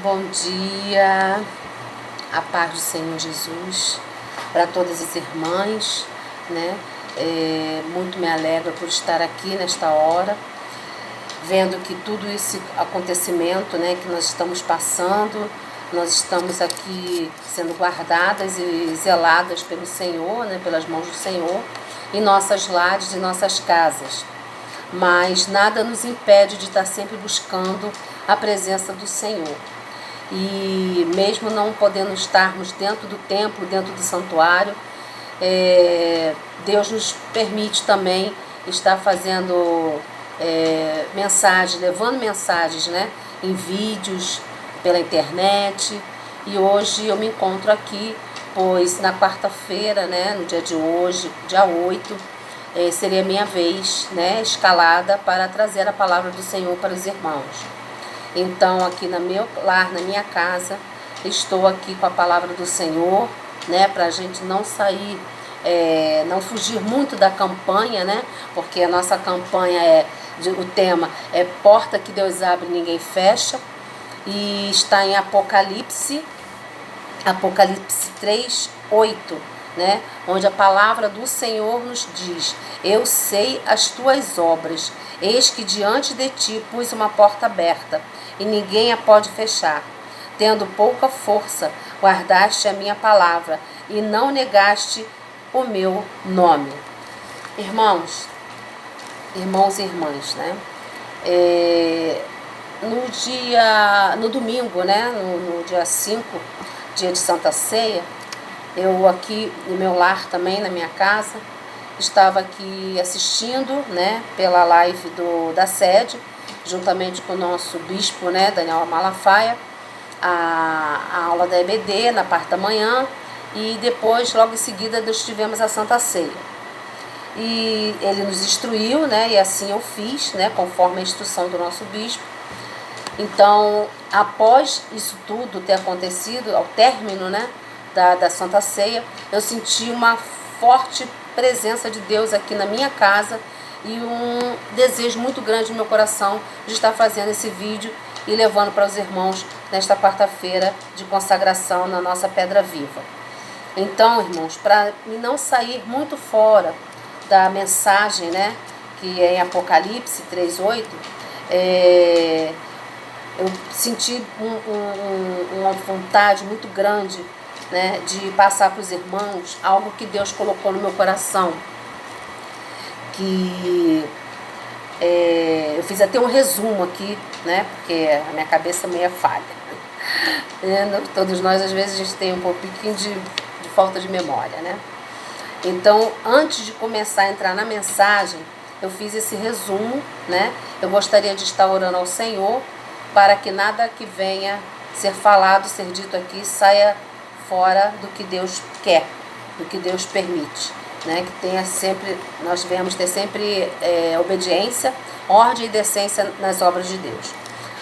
Bom dia, a paz do Senhor Jesus para todas as irmãs, né? Muito me alegra por estar aqui nesta hora, vendo que tudo esse acontecimento, né, que nós estamos passando, nós estamos aqui sendo guardadas e zeladas pelo Senhor, né, pelas mãos do Senhor, em nossas lares e nossas casas. Mas nada nos impede de estar sempre buscando a presença do Senhor. E mesmo não podendo estarmos dentro do templo, dentro do santuário, Deus nos permite também estar fazendo mensagens, levando mensagens, né, em vídeos, pela internet. E hoje eu me encontro aqui, pois na quarta-feira, né, no dia de hoje, dia 8, seria a minha vez, né, escalada para trazer a palavra do Senhor para os irmãos. Então, aqui no meu lar, na minha casa, estou aqui com a palavra do Senhor, né, para a gente não sair, não fugir muito da campanha, né, porque a nossa campanha o tema é Porta que Deus abre e ninguém fecha, e está em Apocalipse 3:8, né, onde a palavra do Senhor nos diz: eu sei as tuas obras, eis que diante de ti pus uma porta aberta, e ninguém a pode fechar. Tendo pouca força, guardaste a minha palavra, e não negaste o meu nome. Irmãos e irmãs, né? No domingo, né? No dia 5, dia de Santa Ceia, eu aqui no meu lar também, na minha casa, estava aqui assistindo, né, pela live da sede, juntamente com o nosso bispo, né, Daniel Malafaia, a aula da EBD na parte da manhã, e depois, logo em seguida, nós tivemos a Santa Ceia. E ele nos instruiu, né, e assim eu fiz, né, conforme a instrução do nosso bispo. Então, após isso tudo ter acontecido, ao término, né, da Santa Ceia, eu senti uma forte presença de Deus aqui na minha casa e um desejo muito grande no meu coração de estar fazendo esse vídeo e levando para os irmãos nesta quarta-feira de consagração na nossa Pedra Viva. Então, irmãos, para não sair muito fora da mensagem, né, que é em Apocalipse 3:8, eu senti uma vontade muito grande, né, de passar para os irmãos algo que Deus colocou no meu coração, que eu fiz até um resumo aqui, né, porque a minha cabeça meio falha. Todos nós, às vezes, a gente tem um pouquinho de falta de memória, né? Então, antes de começar a entrar na mensagem, eu fiz esse resumo, né? Eu gostaria de estar orando ao Senhor para que nada que venha ser falado, ser dito aqui, saia fora do que Deus quer, do que Deus permite, né? Que tenha sempre, nós venhamos ter sempre obediência, ordem e decência nas obras de Deus.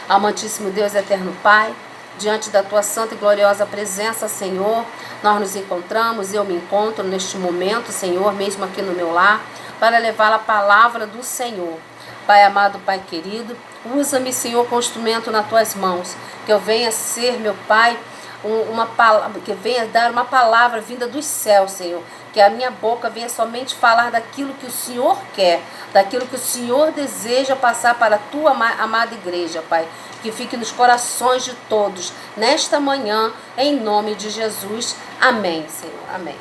Amantíssimo Deus, eterno Pai, diante da Tua santa e gloriosa presença, Senhor, nós nos encontramos, eu me encontro neste momento, Senhor, mesmo aqui no meu lar, para levar a palavra do Senhor. Pai amado, Pai querido, usa-me, Senhor, com instrumento nas Tuas mãos, que eu venha ser, meu Pai, uma palavra, que venha dar uma palavra vinda dos céus, Senhor, que a minha boca venha somente falar daquilo que o Senhor quer, daquilo que o Senhor deseja passar para a Tua amada igreja, Pai, que fique nos corações de todos, nesta manhã, em nome de Jesus, amém, Senhor, amém.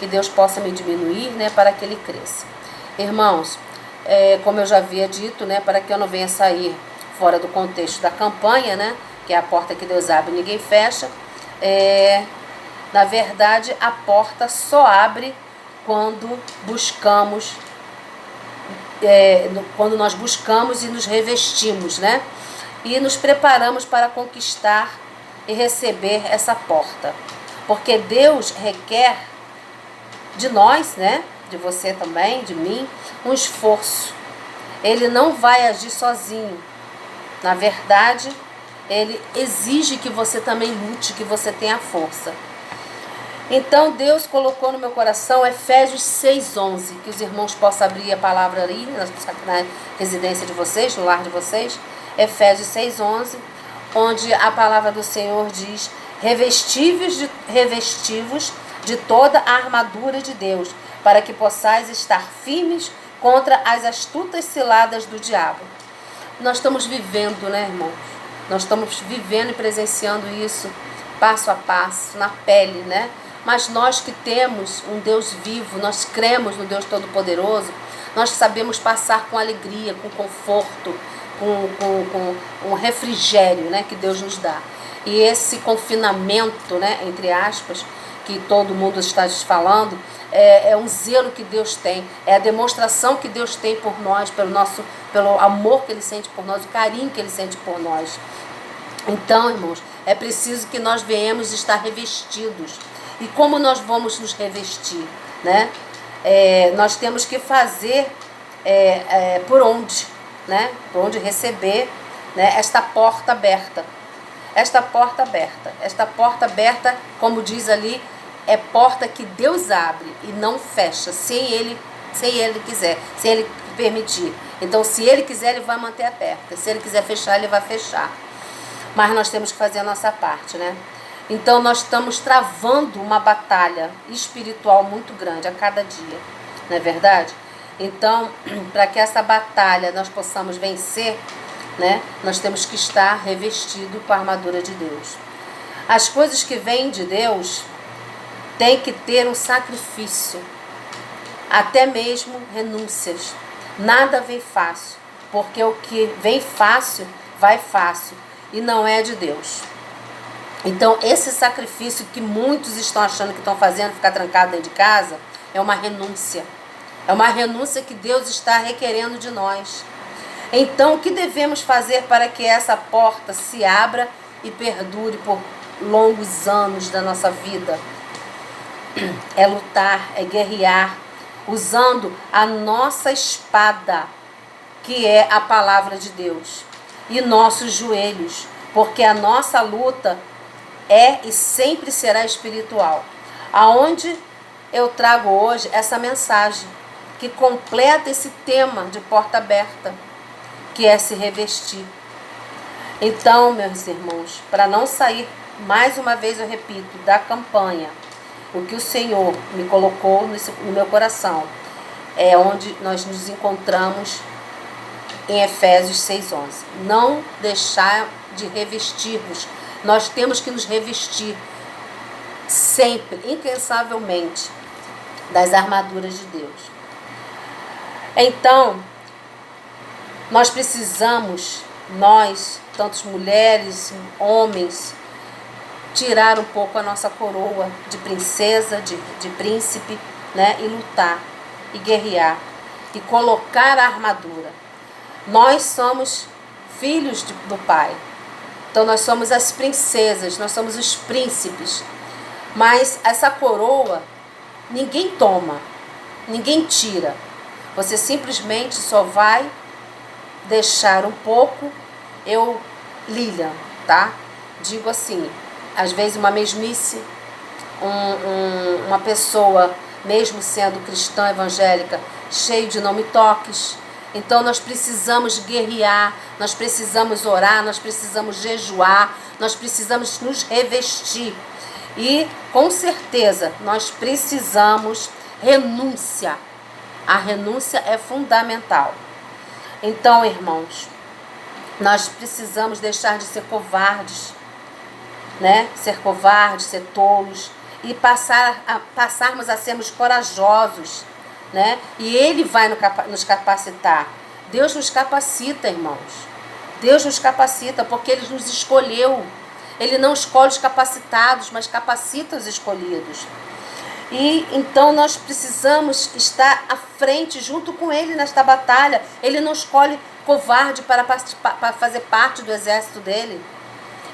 Que Deus possa me diminuir, né, para que Ele cresça. Irmãos, como eu já havia dito, né, para que eu não venha sair fora do contexto da campanha, né, que é a porta que Deus abre e ninguém fecha, na verdade, a porta só abre quando buscamos, quando nós buscamos e nos revestimos, né, e nos preparamos para conquistar e receber essa porta, porque Deus requer de nós, né, de você também, de mim, um esforço. Ele não vai agir sozinho. Na verdade, Ele exige que você também lute, que você tenha força. Então, Deus colocou no meu coração Efésios 6:11, que os irmãos possam abrir a palavra aí, na residência de vocês, no lar de vocês. Efésios 6:11, onde a palavra do Senhor diz: revestivos de toda a armadura de Deus, para que possais estar firmes contra as astutas ciladas do diabo. Nós estamos vivendo, né, irmãos? Nós estamos vivendo e presenciando isso passo a passo, na pele, né? Mas nós que temos um Deus vivo, nós cremos no Deus Todo-Poderoso, nós sabemos passar com alegria, com conforto, com um refrigério, né, que Deus nos dá. E esse confinamento, né, entre aspas, que todo mundo está falando, é um zelo que Deus tem, é a demonstração que Deus tem por nós, pelo amor que Ele sente por nós, o carinho que Ele sente por nós. Então, irmãos, é preciso que nós venhamos estar revestidos. E como nós vamos nos revestir, né? Nós temos que fazer por onde, né? Por onde receber, né? Esta porta aberta. Esta porta aberta, como diz ali, é porta que Deus abre e não fecha, sem Ele quiser, sem Ele permitir. Então, se Ele quiser, Ele vai manter aberta. Se Ele quiser fechar, Ele vai fechar. Mas nós temos que fazer a nossa parte, né? Então, nós estamos travando uma batalha espiritual muito grande a cada dia, não é verdade? Então, para que essa batalha nós possamos vencer, né, nós temos que estar revestido com a armadura de Deus. As coisas que vêm de Deus têm que ter um sacrifício, até mesmo renúncias. Nada vem fácil, porque o que vem fácil, vai fácil, e não é de Deus. Então, esse sacrifício que muitos estão achando que estão fazendo, ficar trancado dentro de casa, é uma renúncia. É uma renúncia que Deus está requerendo de nós. Então, o que devemos fazer para que essa porta se abra e perdure por longos anos da nossa vida? É lutar, é guerrear, usando a nossa espada, que é a palavra de Deus, e nossos joelhos, porque a nossa luta é e sempre será espiritual. Aonde eu trago hoje essa mensagem que completa esse tema de porta aberta, que é se revestir. Então, meus irmãos, para não sair, mais uma vez eu repito, da campanha, o que o Senhor me colocou no meu coração, é onde nós nos encontramos em Efésios 6:11. Não deixar de revestir-nos. Nós temos que nos revestir sempre, incansavelmente, das armaduras de Deus. Então, nós precisamos, tantas mulheres, homens, tirar um pouco a nossa coroa de princesa, de príncipe, né? E lutar, e guerrear, e colocar a armadura. Nós somos filhos do Pai. Então nós somos as princesas, nós somos os príncipes. Mas essa coroa, ninguém toma, ninguém tira. Você simplesmente só vai deixar um pouco. Lilian, tá? Digo assim, às vezes uma mesmice, uma pessoa, mesmo sendo cristã evangélica, cheio de não me toques. Então nós precisamos guerrear, nós precisamos orar, nós precisamos jejuar, nós precisamos nos revestir. E com certeza nós precisamos renúncia. A renúncia é fundamental. Então, irmãos, nós precisamos deixar de ser covardes, né? Ser covardes, ser tolos, e passarmos a sermos corajosos, né? E Ele vai nos capacitar. Deus nos capacita, irmãos. Deus nos capacita porque Ele nos escolheu. Ele não escolhe os capacitados, mas capacita os escolhidos. E então nós precisamos estar à frente junto com Ele nesta batalha. Ele não escolhe covarde para fazer parte do exército dele.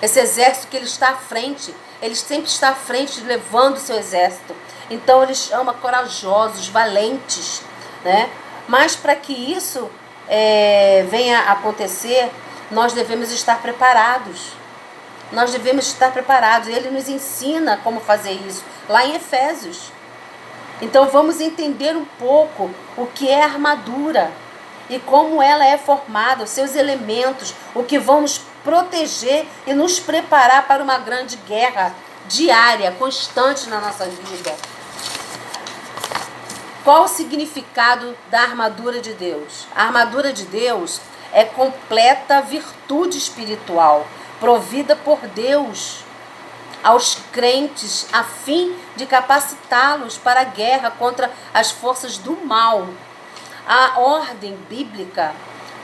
Esse exército que Ele está à frente. Ele sempre está à frente levando o seu exército. Então Ele chama corajosos, valentes, né? Mas para que isso venha a acontecer, nós devemos estar preparados. Nós devemos estar preparados. Ele nos ensina como fazer isso, lá em Efésios. Então vamos entender um pouco o que é a armadura e como ela é formada, os seus elementos, o que vão nos proteger e nos preparar para uma grande guerra diária, constante na nossa vida. Qual o significado da armadura de Deus? A armadura de Deus é completa virtude espiritual, provida por Deus aos crentes, a fim de capacitá-los para a guerra contra as forças do mal. A ordem bíblica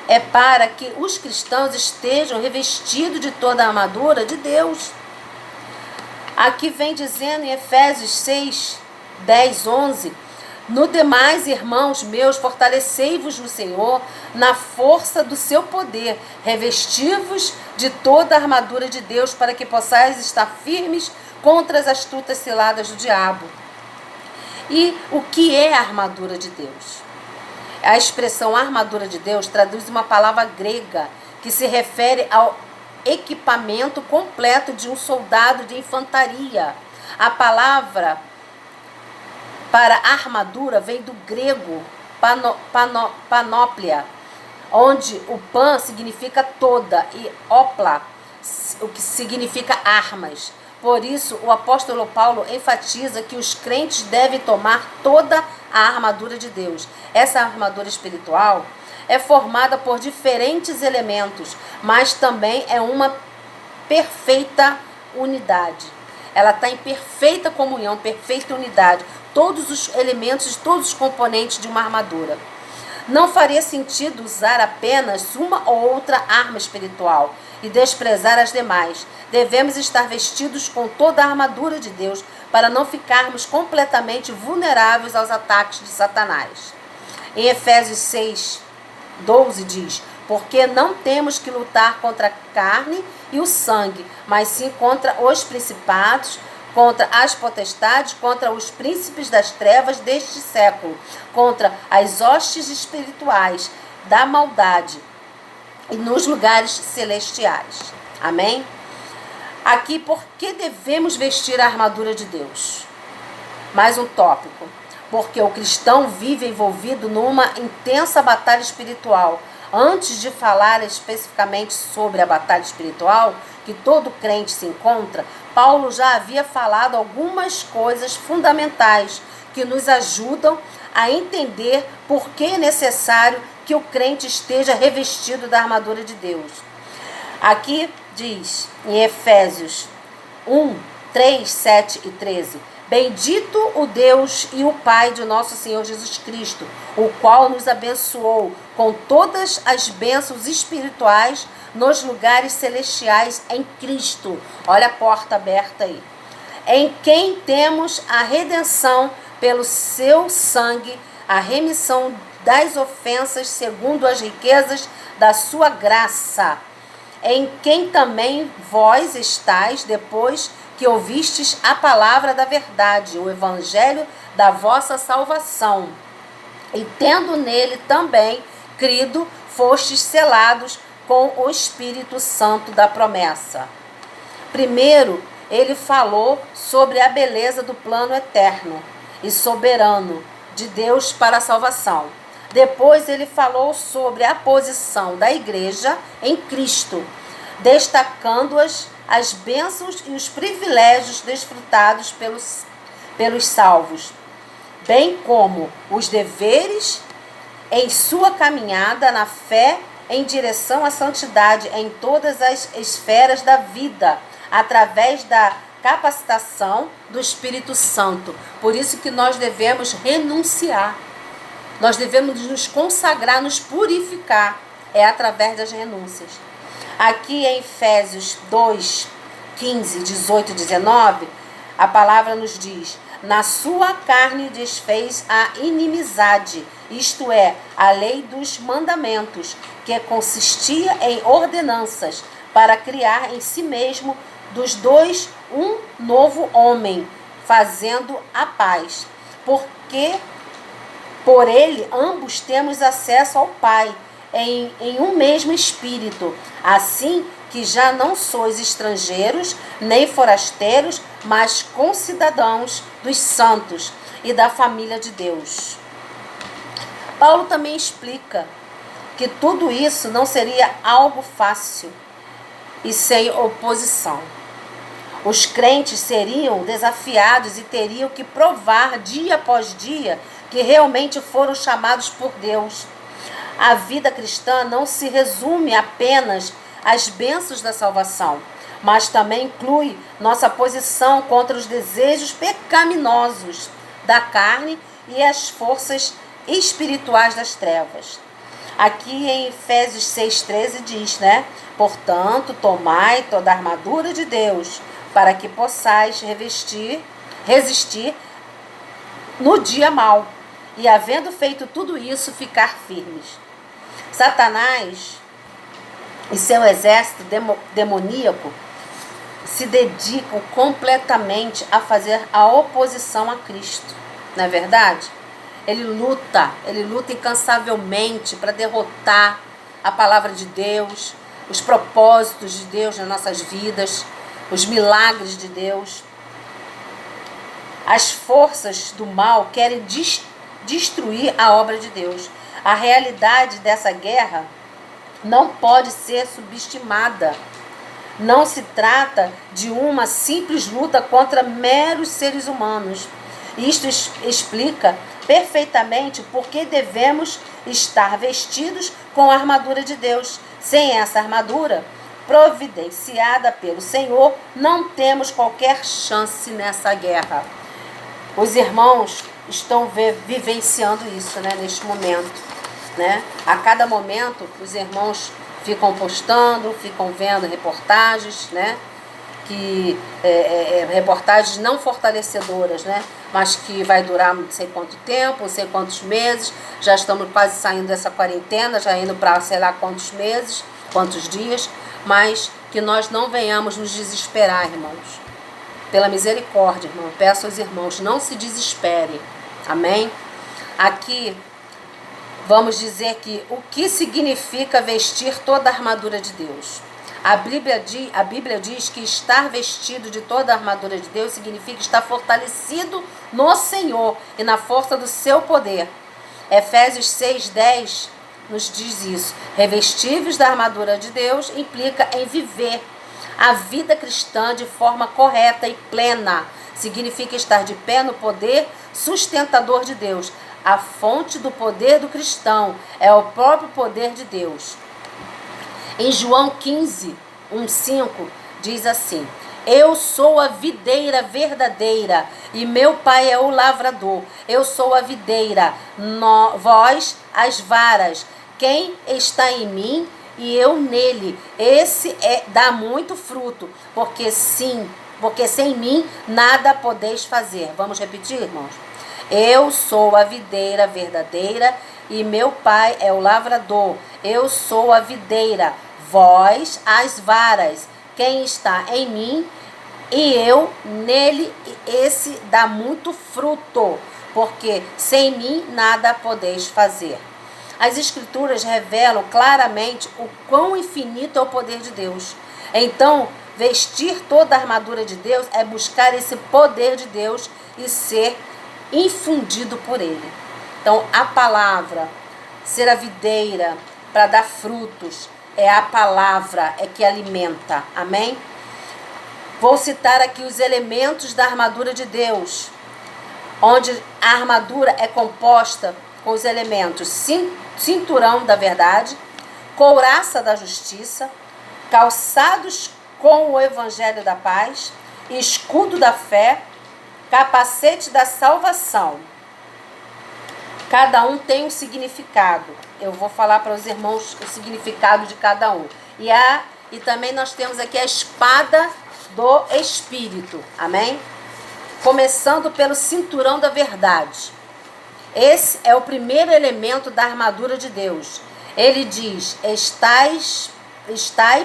é para que os cristãos estejam revestidos de toda a armadura de Deus. Aqui vem dizendo em Efésios 6, 10, 11... No demais, irmãos meus, fortalecei-vos no Senhor, na força do seu poder, revesti-vos de toda a armadura de Deus, para que possais estar firmes contra as astutas ciladas do diabo. E o que é a armadura de Deus? A expressão armadura de Deus traduz uma palavra grega que se refere ao equipamento completo de um soldado de infantaria. A palavra para armadura vem do grego panóplia, onde o pan significa toda e opla, o que significa armas. Por isso, o apóstolo Paulo enfatiza que os crentes devem tomar toda a armadura de Deus. Essa armadura espiritual é formada por diferentes elementos, mas também é uma perfeita unidade. Ela está em perfeita comunhão, perfeita unidade. Todos os elementos, todos os componentes de uma armadura. Não faria sentido usar apenas uma ou outra arma espiritual e desprezar as demais. Devemos estar vestidos com toda a armadura de Deus para não ficarmos completamente vulneráveis aos ataques de Satanás. Em Efésios 6, 12 diz: porque não temos que lutar contra a carne e o sangue, mas sim contra os principados, contra as potestades, contra os príncipes das trevas deste século, contra as hostes espirituais da maldade e nos lugares celestiais. Amém? Aqui, por que devemos vestir a armadura de Deus? Mais um tópico. Porque o cristão vive envolvido numa intensa batalha espiritual. Antes de falar especificamente sobre a batalha espiritual que todo crente se encontra, Paulo já havia falado algumas coisas fundamentais que nos ajudam a entender por que é necessário que o crente esteja revestido da armadura de Deus. Aqui diz em Efésios 1, 3, 7 e 13: Bendito o Deus e o Pai de nosso Senhor Jesus Cristo, o qual nos abençoou com todas as bênçãos espirituais nos lugares celestiais em Cristo. Olha a porta aberta aí. Em quem temos a redenção pelo seu sangue, a remissão das ofensas segundo as riquezas da sua graça, em quem também vós estáis depois que ouvistes a palavra da verdade, o evangelho da vossa salvação, e tendo nele também crido, fostes selados com o Espírito Santo da promessa. Primeiro, ele falou sobre a beleza do plano eterno e soberano de Deus para a salvação. Depois ele falou sobre a posição da igreja em Cristo, destacando-as as bênçãos e os privilégios desfrutados pelos salvos, bem como os deveres em sua caminhada na fé em direção à santidade em todas as esferas da vida, através da capacitação do Espírito Santo. Por isso que nós devemos renunciar, nós devemos nos consagrar, nos purificar, é através das renúncias. Aqui em Efésios 2, 15, 18 e 19, a palavra nos diz: na sua carne desfez a inimizade, isto é, a lei dos mandamentos, que consistia em ordenanças, para criar em si mesmo dos dois um novo homem, fazendo a paz. Porque por ele ambos temos acesso ao Pai, em um mesmo Espírito. Assim que já não sois estrangeiros, nem forasteiros, mas concidadãos dos santos e da família de Deus. Paulo também explica que tudo isso não seria algo fácil. e sem oposição. Os crentes seriam desafiados e teriam que provar dia após dia que realmente foram chamados por Deus. A vida cristã não se resume apenas às bênçãos da salvação, mas também inclui nossa posição contra os desejos pecaminosos da carne e as forças espirituais das trevas. Aqui em Efésios 6,13 diz, né? Portanto, tomai toda a armadura de Deus, para que possais resistir no dia mau, e havendo feito tudo isso, ficar firmes. Satanás e seu exército demoníaco se dedicam completamente a fazer a oposição a Cristo, não é verdade? Ele luta incansavelmente para derrotar a palavra de Deus, os propósitos de Deus nas nossas vidas, os milagres de Deus. As forças do mal querem destruir a obra de Deus. A realidade dessa guerra não pode ser subestimada. Não se trata de uma simples luta contra meros seres humanos. Isto explica perfeitamente por que devemos estar vestidos com a armadura de Deus. Sem essa armadura providenciada pelo Senhor, não temos qualquer chance nessa guerra. Os irmãos estão vivenciando isso, né, neste momento, né? A cada momento, os irmãos ficam postando, ficam vendo reportagens, né? Reportagens não fortalecedoras, né? Mas que vai durar não sei quanto tempo, não sei quantos meses. Já estamos quase saindo dessa quarentena, já indo para sei lá quantos meses, quantos dias. Mas que nós não venhamos nos desesperar, irmãos. Pela misericórdia, irmão, peço aos irmãos, não se desesperem. Amém? Aqui vamos dizer que o que significa vestir toda a armadura de Deus. A Bíblia diz que estar vestido de toda a armadura de Deus significa estar fortalecido no Senhor e na força do seu poder. Efésios 6,10 nos diz isso. Revestíveis da armadura de Deus implica em viver a vida cristã de forma correta e plena. Significa estar de pé no poder sustentador de Deus. A fonte do poder do cristão é o próprio poder de Deus. Em João 15:1-5 diz assim: eu sou a videira verdadeira e meu pai é o lavrador. Eu sou a videira, vós as varas. Quem está em mim e eu nele, esse dá muito fruto, porque sem mim nada podeis fazer. Vamos repetir, irmãos? Eu sou a videira verdadeira e meu pai é o lavrador. Eu sou a videira, vós as varas. Quem está em mim e eu nele, esse dá muito fruto, porque sem mim nada podeis fazer. As Escrituras revelam claramente o quão infinito é o poder de Deus. Então, vestir toda a armadura de Deus é buscar esse poder de Deus e ser infundido por Ele. Então, a palavra, ser a videira para dar frutos, é a palavra, é que alimenta. Amém? Vou citar aqui os elementos da armadura de Deus, onde a armadura é composta com os elementos cinturão da verdade, couraça da justiça, calçados com o evangelho da paz, escudo da fé, capacete da salvação. Cada um tem um significado. Eu vou falar para os irmãos o significado de cada um. E também nós temos aqui a espada do Espírito. Amém? Começando pelo cinturão da verdade. Esse é o primeiro elemento da armadura de Deus. Ele diz: estai,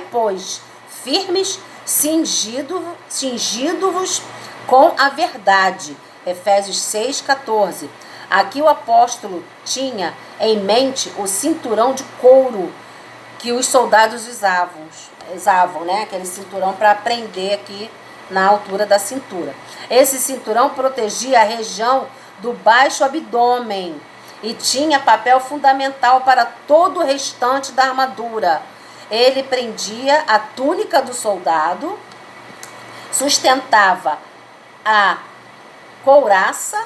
pois, firmes, cingido-vos com a verdade. Efésios 6,14. Aqui o apóstolo tinha em mente o cinturão de couro que os soldados usavam, né? Aquele cinturão para prender aqui na altura da cintura. Esse cinturão protegia a região do baixo abdômen e tinha papel fundamental para todo o restante da armadura. ele prendia a túnica do soldado, sustentava a couraça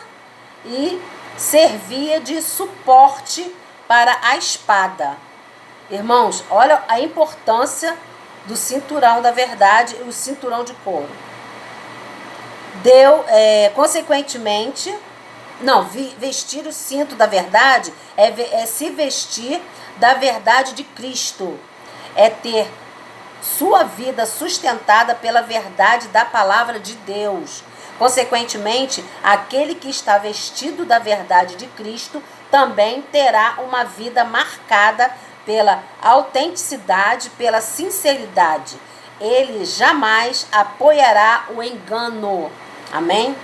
e servia de suporte para a espada. Irmãos, olha a importância do cinturão da verdade e o cinturão de couro. Consequentemente, vestir o cinto da verdade é se vestir da verdade de Cristo, é ter sua vida sustentada pela verdade da palavra de Deus. Consequentemente, aquele que está vestido da verdade de Cristo também terá uma vida marcada pela autenticidade, pela sinceridade. Ele jamais apoiará o engano. Amém?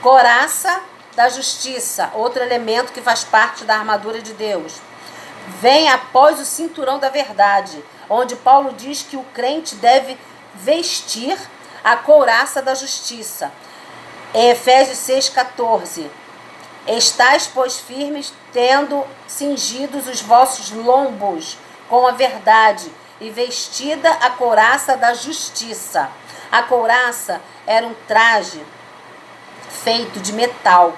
Couraça da justiça, outro elemento que faz parte da armadura de Deus. Vem após o cinturão da verdade, onde Paulo diz que o crente deve vestir a couraça da justiça. Em Efésios 6,14. Estais, pois, firmes, tendo cingidos os vossos lombos com a verdade, e vestida a couraça da justiça. A couraça era um traje feito de metal,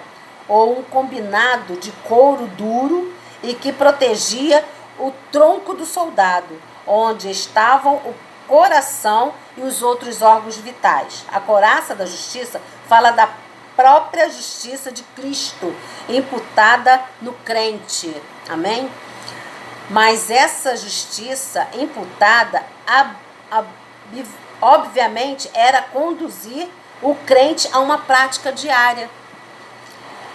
ou um combinado de couro duro, e que protegia o tronco do soldado, onde estavam o coração e os outros órgãos vitais. A couraça da justiça fala da própria justiça de Cristo, imputada no crente. Amém? Mas essa justiça imputada, obviamente, era conduzir o crente a uma prática diária.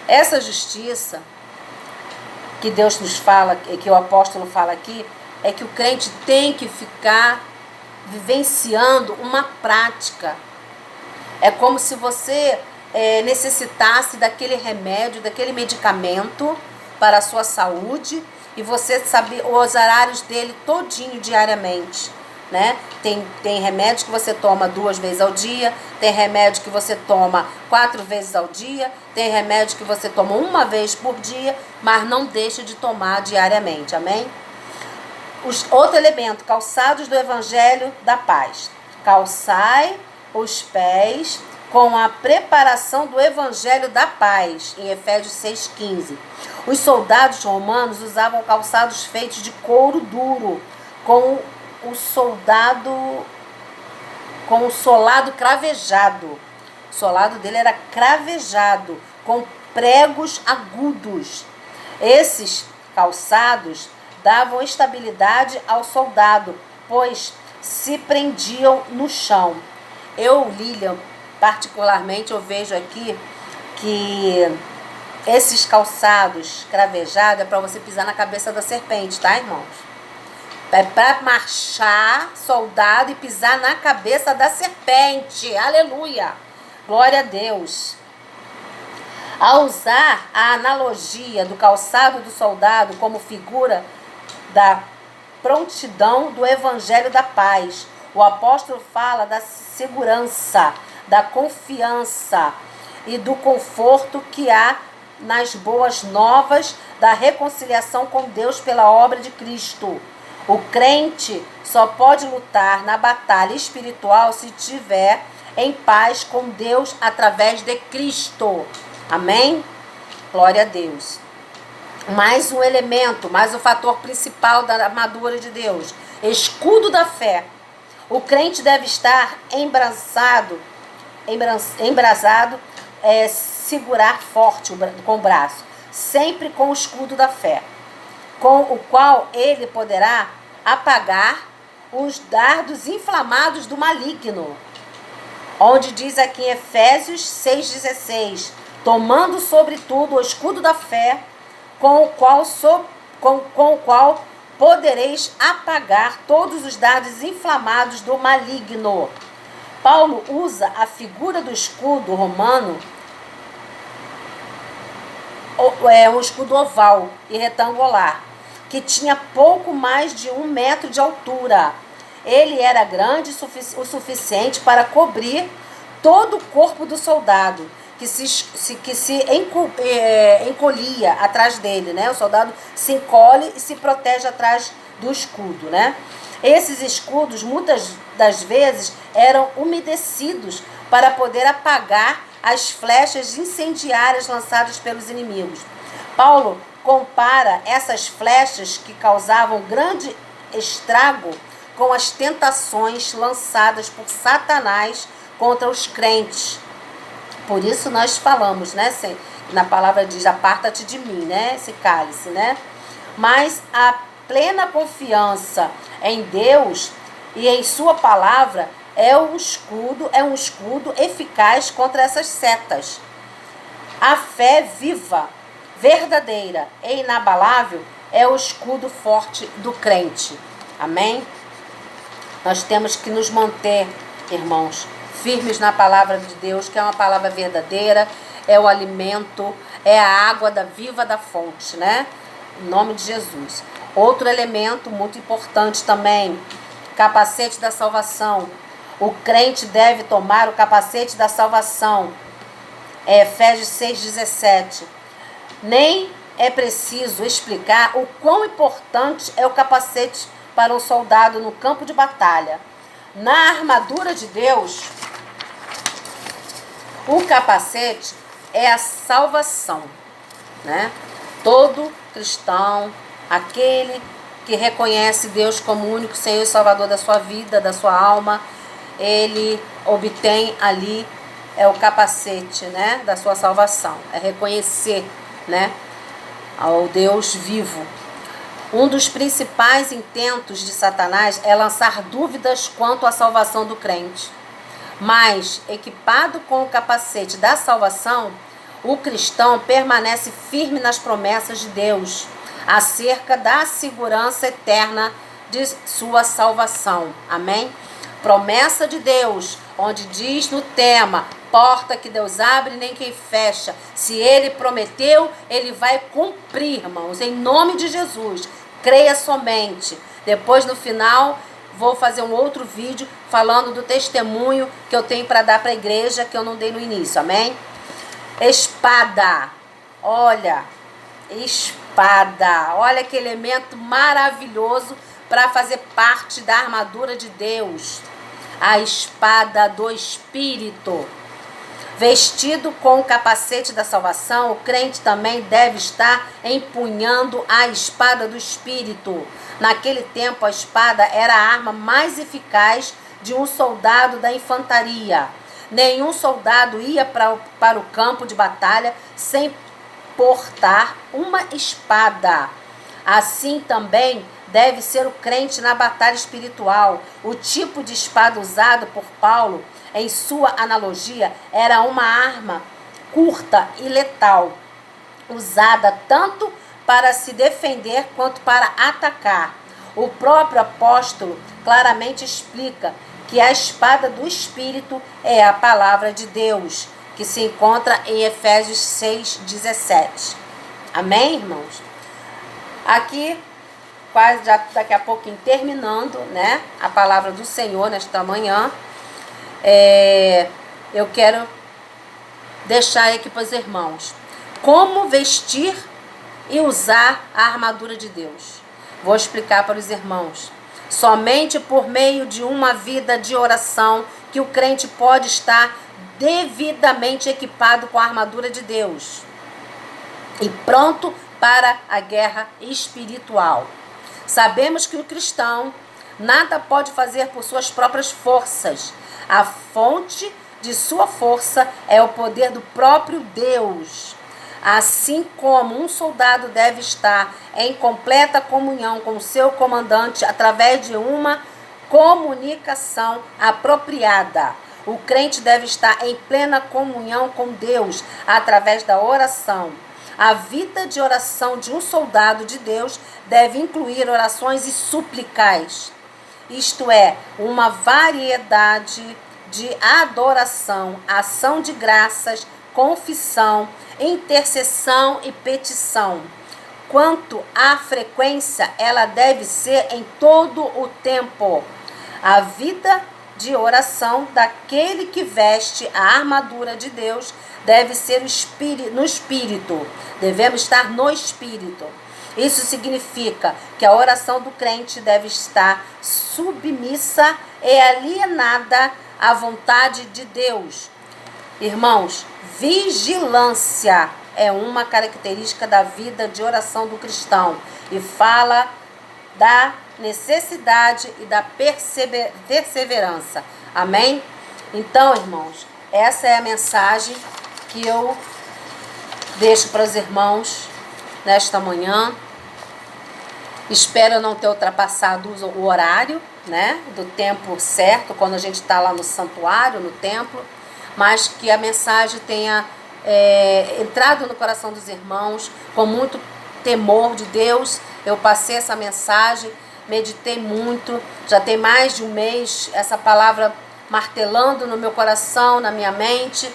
Essa justiça que Deus nos fala, que o apóstolo fala aqui, é que o crente tem que ficar vivenciando uma prática. É como se você necessitasse daquele remédio, daquele medicamento para a sua saúde, e você saber os horários dele todinho diariamente, né? Tem remédio que você toma 2 vezes ao dia, tem remédio que você toma 4 vezes ao dia, tem remédio que você toma 1 vez por dia, mas não deixa de tomar diariamente, amém? Outro elemento, calçados do evangelho da paz. Calçai os pés com a preparação do evangelho da paz, em Efésios 6,15. Os soldados romanos usavam calçados feitos de couro duro, com o solado cravejado. O solado dele era cravejado, com pregos agudos. Esses calçados davam estabilidade ao soldado, pois se prendiam no chão. Lilian, particularmente, eu vejo aqui que esses calçados cravejados é para você pisar na cabeça da serpente, tá, irmãos? É para marchar, soldado, e pisar na cabeça da serpente. Aleluia! Glória a Deus. Ao usar a analogia do calçado do soldado como figura da prontidão do evangelho da paz, o apóstolo fala da segurança, da confiança e do conforto que há nas boas novas da reconciliação com Deus pela obra de Cristo. O crente só pode lutar na batalha espiritual se estiver em paz com Deus através de Cristo. Amém? Glória a Deus. Mais um elemento, mais um fator principal da armadura de Deus. Escudo da fé. O crente deve estar embrasado, segurar forte com o braço, sempre com o escudo da fé, com o qual ele poderá apagar os dardos inflamados do maligno. Onde diz aqui em Efésios 6,16, tomando sobretudo o escudo da fé, com o qual podereis apagar todos os dardos inflamados do maligno. Paulo usa a figura do escudo romano, um escudo oval e retangular, que tinha pouco mais de 1 metro de altura. Ele era grande o suficiente para cobrir todo o corpo do soldado, que se encolhia atrás dele, né? O soldado se encolhe e se protege atrás do escudo, né? Esses escudos, muitas das vezes, eram umedecidos para poder apagar as flechas incendiárias lançadas pelos inimigos. Paulo compara essas flechas que causavam grande estrago com as tentações lançadas por Satanás contra os crentes. Por isso nós falamos, né? Na palavra diz, aparta-te de mim, né? Esse cálice, né? Mas a plena confiança em Deus e em sua palavra é um escudo eficaz contra essas setas. A fé viva, verdadeira e inabalável é o escudo forte do crente. Amém? Nós temos que nos manter, irmãos, firmes na palavra de Deus, que é uma palavra verdadeira, é o alimento, é a água viva da fonte, né? Em nome de Jesus. Outro elemento muito importante também, capacete da salvação. O crente deve tomar o capacete da salvação. Efésios 6,17. Nem é preciso explicar o quão importante é o capacete para um soldado no campo de batalha. Na armadura de Deus, o capacete é a salvação, né? Todo cristão, aquele que reconhece Deus como o único Senhor e Salvador da sua vida, da sua alma, ele obtém ali o capacete, né, da sua salvação. É reconhecer, né, ao Deus vivo. Um dos principais intentos de Satanás é lançar dúvidas quanto à salvação do crente. Mas, equipado com o capacete da salvação, o cristão permanece firme nas promessas de Deus acerca da segurança eterna de sua salvação. Amém? Promessa de Deus, onde diz no tema, porta que Deus abre, nem quem fecha. Se Ele prometeu, Ele vai cumprir, irmãos, em nome de Jesus. Creia somente. Depois, no final, vou fazer um outro vídeo falando do testemunho que eu tenho para dar para a igreja, que eu não dei no início, amém? Espada, olha, espada, olha que elemento maravilhoso para fazer parte da armadura de Deus. A espada do Espírito. Vestido com o capacete da salvação, o crente também deve estar empunhando a espada do Espírito. Naquele tempo, a espada era a arma mais eficaz de um soldado da infantaria. Nenhum soldado ia para o campo de batalha sem portar uma espada. Assim também deve ser o crente na batalha espiritual. O tipo de espada usado por Paulo, em sua analogia, era uma arma curta e letal, usada tanto para se defender quanto para atacar. O próprio apóstolo claramente explica que a espada do Espírito é a palavra de Deus, que se encontra em Efésios 6,17. Amém, irmãos? Aqui, quase já daqui a pouquinho terminando, né, a palavra do Senhor nesta manhã, eu quero deixar aqui para os irmãos como vestir e usar a armadura de Deus. Vou explicar para os irmãos. Somente por meio de uma vida de oração que o crente pode estar devidamente equipado com a armadura de Deus e pronto para a guerra espiritual. Sabemos que o cristão nada pode fazer por suas próprias forças. A fonte de sua força é o poder do próprio Deus. Assim como um soldado deve estar em completa comunhão com seu comandante através de uma comunicação apropriada, o crente deve estar em plena comunhão com Deus através da oração. A vida de oração de um soldado de Deus deve incluir orações e súplicas, isto é, uma variedade de adoração, ação de graças, confissão, intercessão e petição. Quanto à frequência, ela deve ser em todo o tempo. A vida de oração daquele que veste a armadura de Deus deve ser no espírito. Devemos estar no espírito. Isso significa que a oração do crente deve estar submissa e alienada à vontade de Deus. Irmãos, vigilância é uma característica da vida de oração do cristão e fala da necessidade e da perseverança. Amém? Então, irmãos, essa é a mensagem que eu deixo para os irmãos nesta manhã. Espero não ter ultrapassado o horário, né, do tempo certo, quando a gente está lá no santuário, no templo, mas que a mensagem tenha entrado no coração dos irmãos com muito temor de Deus. Eu passei essa mensagem, meditei muito, já tem mais de um mês essa palavra martelando no meu coração, na minha mente.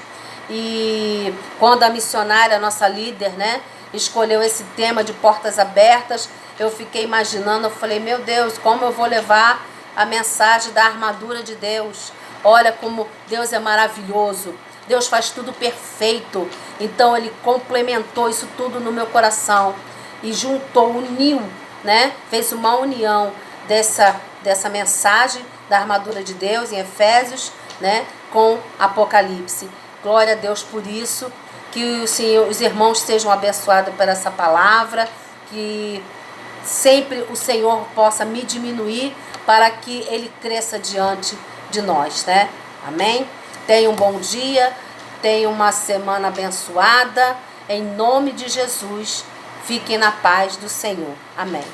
E quando a missionária, a nossa líder, né, escolheu esse tema de portas abertas, eu fiquei imaginando, eu falei, meu Deus, como eu vou levar a mensagem da armadura de Deus? Olha como Deus é maravilhoso, Deus faz tudo perfeito. Então Ele complementou isso tudo no meu coração e juntou, uniu, né, fez uma união dessa mensagem da armadura de Deus em Efésios, né, com Apocalipse. Glória a Deus por isso, que os irmãos sejam abençoados por essa palavra, que sempre o Senhor possa me diminuir para que Ele cresça diante de nós, né? Amém? Tenha um bom dia, tenha uma semana abençoada, em nome de Jesus, fiquem na paz do Senhor. Amém.